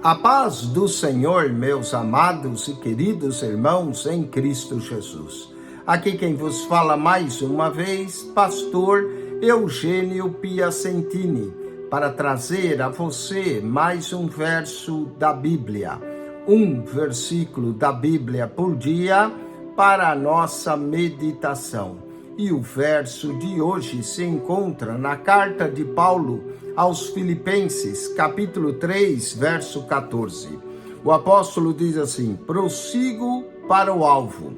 A paz do Senhor, meus amados e queridos irmãos em Cristo Jesus. Aqui quem vos fala mais uma vez, pastor Eugênio Piacentini, para trazer a você mais um verso da Bíblia, um versículo da Bíblia por dia para a nossa meditação. E o verso de hoje se encontra na carta de Paulo aos Filipenses, capítulo 3, verso 14. O apóstolo diz assim: prossigo para o alvo,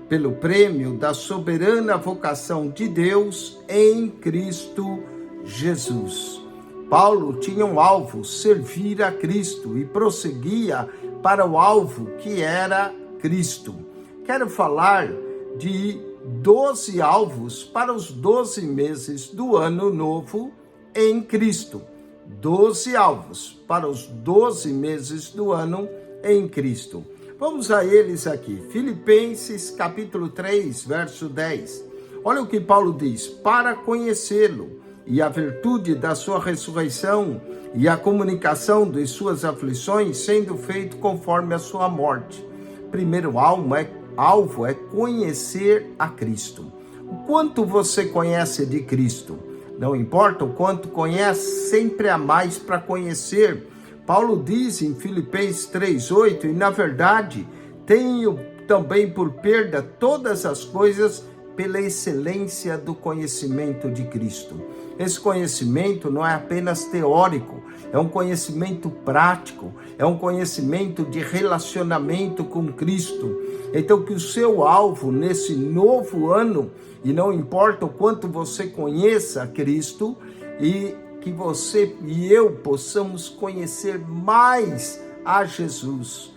pelo prêmio da soberana vocação de Deus em Cristo Jesus. Paulo tinha um alvo, servir a Cristo, e prosseguia para o alvo que era Cristo. Quero falar de 12 alvos para os 12 meses do ano novo em Cristo. 12 alvos para os 12 meses do ano em Cristo. Vamos a eles aqui. Filipenses capítulo 3, verso 10. Olha o que Paulo diz: para conhecê-lo e a virtude da sua ressurreição e a comunicação de suas aflições, sendo feito conforme a sua morte. Primeiro alvo é conhecer a Cristo. O quanto você conhece de Cristo? Não importa o quanto conhece, sempre há mais para conhecer. Paulo diz em Filipenses 3:8, e na verdade tenho também por perda todas as coisas pela excelência do conhecimento de Cristo. Esse conhecimento não é apenas teórico, é um conhecimento prático, é um conhecimento de relacionamento com Cristo. Então, que o seu alvo nesse novo ano, e não importa o quanto você conheça Cristo, e que você e eu possamos conhecer mais a Jesus,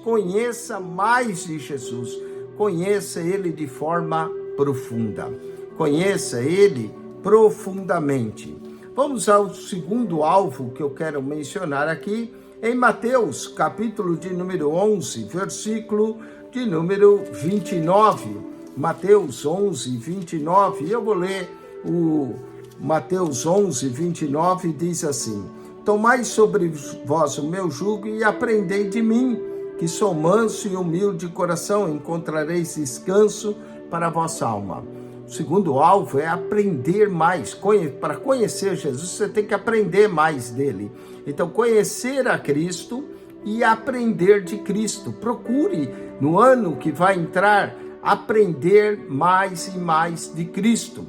conheça mais de Jesus, conheça Ele de forma profunda, conheça Ele profundamente. Vamos ao segundo alvo que eu quero mencionar aqui, em Mateus, capítulo de número 11, versículo de número 29. Mateus 11, 29, eu vou ler o Mateus 11, 29, diz assim: tomai sobre vós o meu jugo e aprendei de mim, que sou manso e humilde de coração, encontrareis descanso para a vossa alma. O segundo alvo é aprender mais. Para conhecer Jesus, você tem que aprender mais dele. Então, conhecer a Cristo e aprender de Cristo. Procure, no ano que vai entrar, aprender mais e mais de Cristo.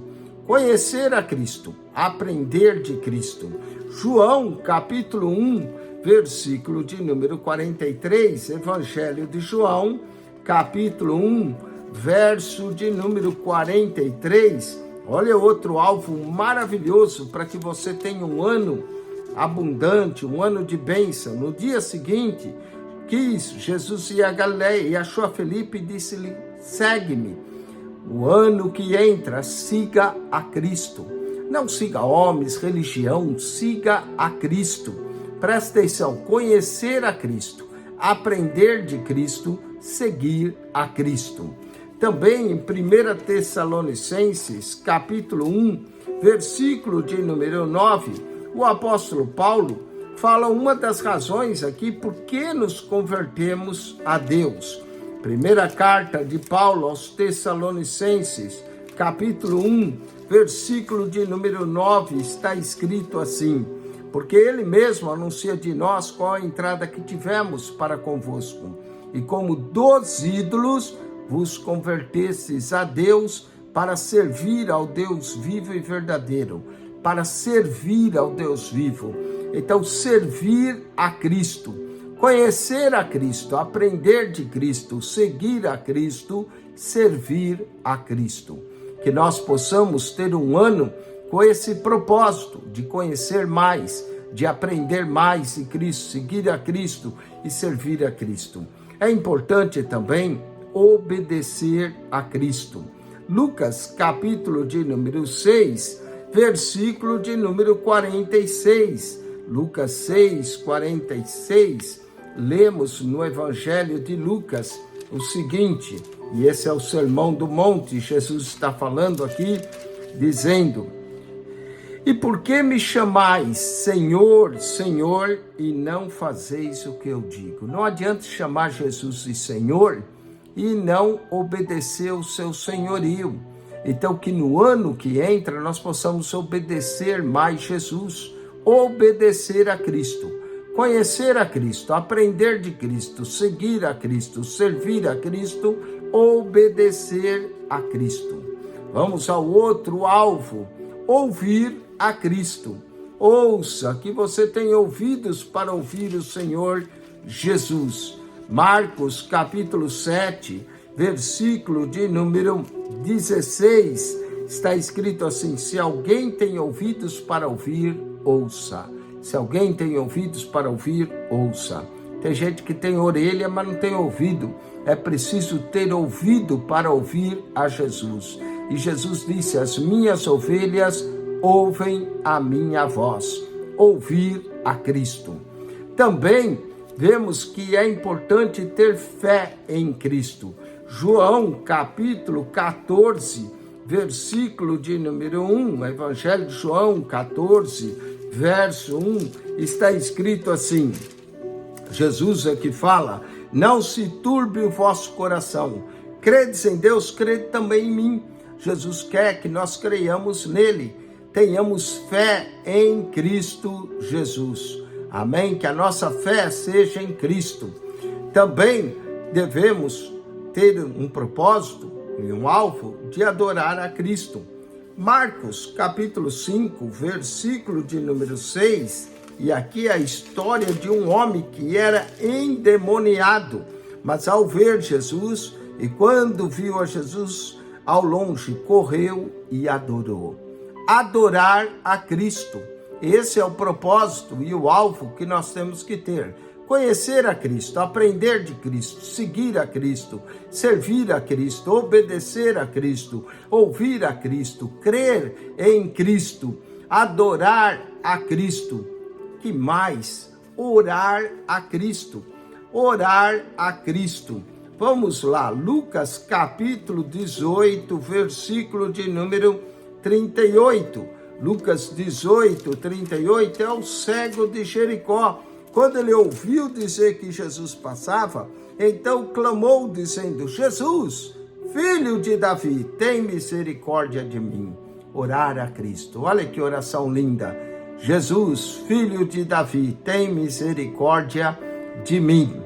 Conhecer a Cristo, aprender de Cristo. João, capítulo 1, versículo de número 43, Evangelho de João, capítulo 1, verso de número 43, olha outro alvo maravilhoso para que você tenha um ano abundante, um ano de bênção. No dia seguinte, Jesus ir a Galileia e achou a Filipe e disse-lhe: segue-me. O ano que entra, siga a Cristo. Não siga homens, religião, siga a Cristo. Presta atenção, conhecer a Cristo, aprender de Cristo, seguir a Cristo. Também em 1 Tessalonicenses, capítulo 1, versículo de número 9, o apóstolo Paulo fala uma das razões aqui por que nos convertemos a Deus. Primeira carta de Paulo aos Tessalonicenses, capítulo 1, versículo de número 9, está escrito assim: porque ele mesmo anuncia de nós qual a entrada que tivemos para convosco, e como dos ídolos vos convertestes a Deus para servir ao Deus vivo e verdadeiro, para servir ao Deus vivo. Então, servir a Cristo, conhecer a Cristo, aprender de Cristo, seguir a Cristo, servir a Cristo. Que nós possamos ter um ano com esse propósito de conhecer mais, de aprender mais de Cristo, seguir a Cristo e servir a Cristo. É importante também obedecer a Cristo. Lucas, capítulo de número 6, versículo de número 46. Lucas 6, 46, lemos no Evangelho de Lucas o seguinte, e esse é o Sermão do Monte, Jesus está falando aqui, dizendo: E por que me chamais Senhor, Senhor, e não fazeis o que eu digo? Não adianta chamar Jesus de Senhor e não obedecer o seu senhorio. Então, que no ano que entra, nós possamos obedecer mais Jesus, obedecer a Cristo, conhecer a Cristo, aprender de Cristo, seguir a Cristo, servir a Cristo, obedecer a Cristo. Vamos ao outro alvo, ouvir a Cristo. Ouça, que você tem ouvidos para ouvir o Senhor Jesus. Marcos capítulo 7, versículo de número 16, está escrito assim: se alguém tem ouvidos para ouvir, ouça. Se alguém tem ouvidos para ouvir, ouça. Tem gente que tem orelha, mas não tem ouvido. É preciso ter ouvido para ouvir a Jesus. E Jesus disse: as minhas ovelhas ouvem a minha voz. Ouvir a Cristo. Também vemos que é importante ter fé em Cristo. João capítulo 14, versículo de número 1, Evangelho de João 14, verso 1, está escrito assim, Jesus é que fala: não se turbe o vosso coração, credes em Deus, crede também em mim. Jesus quer que nós creiamos nele, tenhamos fé em Cristo Jesus. Amém? Que a nossa fé seja em Cristo. Também devemos ter um propósito e um alvo de adorar a Cristo. Marcos, capítulo 5, versículo de número 6, e aqui a história de um homem que era endemoniado, mas ao ver Jesus, e quando viu a Jesus ao longe, correu e adorou. Adorar a Cristo. Esse é o propósito e o alvo que nós temos que ter. Conhecer a Cristo, aprender de Cristo, seguir a Cristo, servir a Cristo, obedecer a Cristo, ouvir a Cristo, crer em Cristo, adorar a Cristo. Que mais? Orar a Cristo. Orar a Cristo. Vamos lá, Lucas capítulo 18, versículo de número 38. Lucas 18, 38 é o cego de Jericó. Quando ele ouviu dizer que Jesus passava, então clamou dizendo: Jesus, filho de Davi, tem misericórdia de mim. Orar a Cristo. Olha que oração linda. Jesus, filho de Davi, tem misericórdia de mim.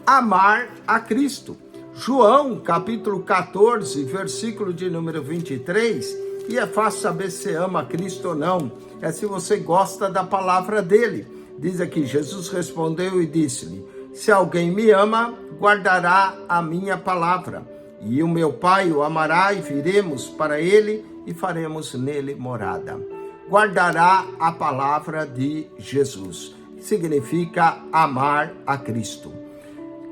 Amar a Cristo. João capítulo 14, versículo de número 23, e é fácil saber se ama a Cristo ou não, é se você gosta da palavra dele. Diz aqui: Jesus respondeu e disse-lhe: se alguém me ama, guardará a minha palavra, e o meu Pai o amará, e viremos para ele e faremos nele morada. Guardará a palavra de Jesus, que significa amar a Cristo.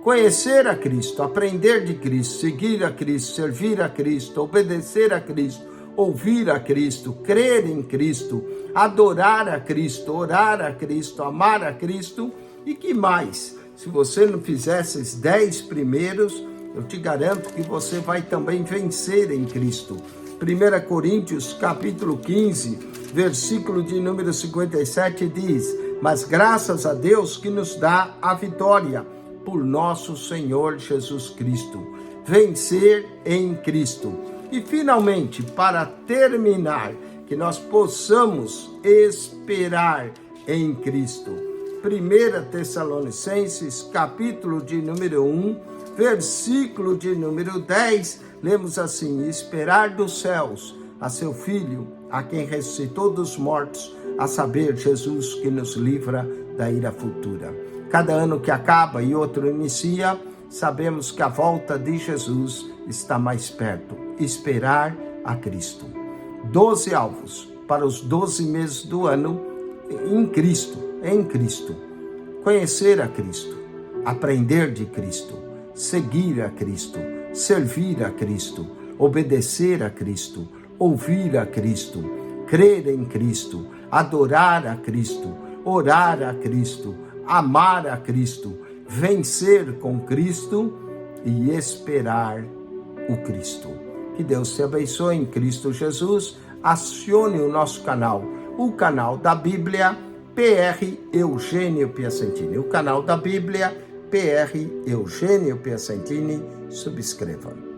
Conhecer a Cristo, aprender de Cristo, seguir a Cristo, servir a Cristo, obedecer a Cristo, ouvir a Cristo, crer em Cristo, adorar a Cristo, orar a Cristo, amar a Cristo. E que mais? Se você não fizer esses 10 primeiros, eu te garanto que você vai também vencer em Cristo. 1 Coríntios capítulo 15, versículo de número 57 diz: mas graças a Deus que nos dá a vitória por nosso Senhor Jesus Cristo. Vencer em Cristo. E finalmente, para terminar, que nós possamos esperar em Cristo. 1 Tessalonicenses, capítulo de número 1, versículo de número 10, lemos assim: esperar dos céus a seu Filho, a quem ressuscitou dos mortos, a saber, Jesus, que nos livra da ira futura. Cada ano que acaba e outro inicia, sabemos que a volta de Jesus está mais perto. Esperar a Cristo. 12 alvos para os 12 meses do ano em Cristo. Conhecer a Cristo, aprender de Cristo, seguir a Cristo, servir a Cristo, obedecer a Cristo, ouvir a Cristo, crer em Cristo, adorar a Cristo, orar a Cristo, amar a Cristo, vencer com Cristo e esperar o Cristo. Que Deus te abençoe em Cristo Jesus. Acione o nosso canal, o canal da Bíblia PR Eugênio Piacentini. O canal da Bíblia PR Eugênio Piacentini. Subscreva.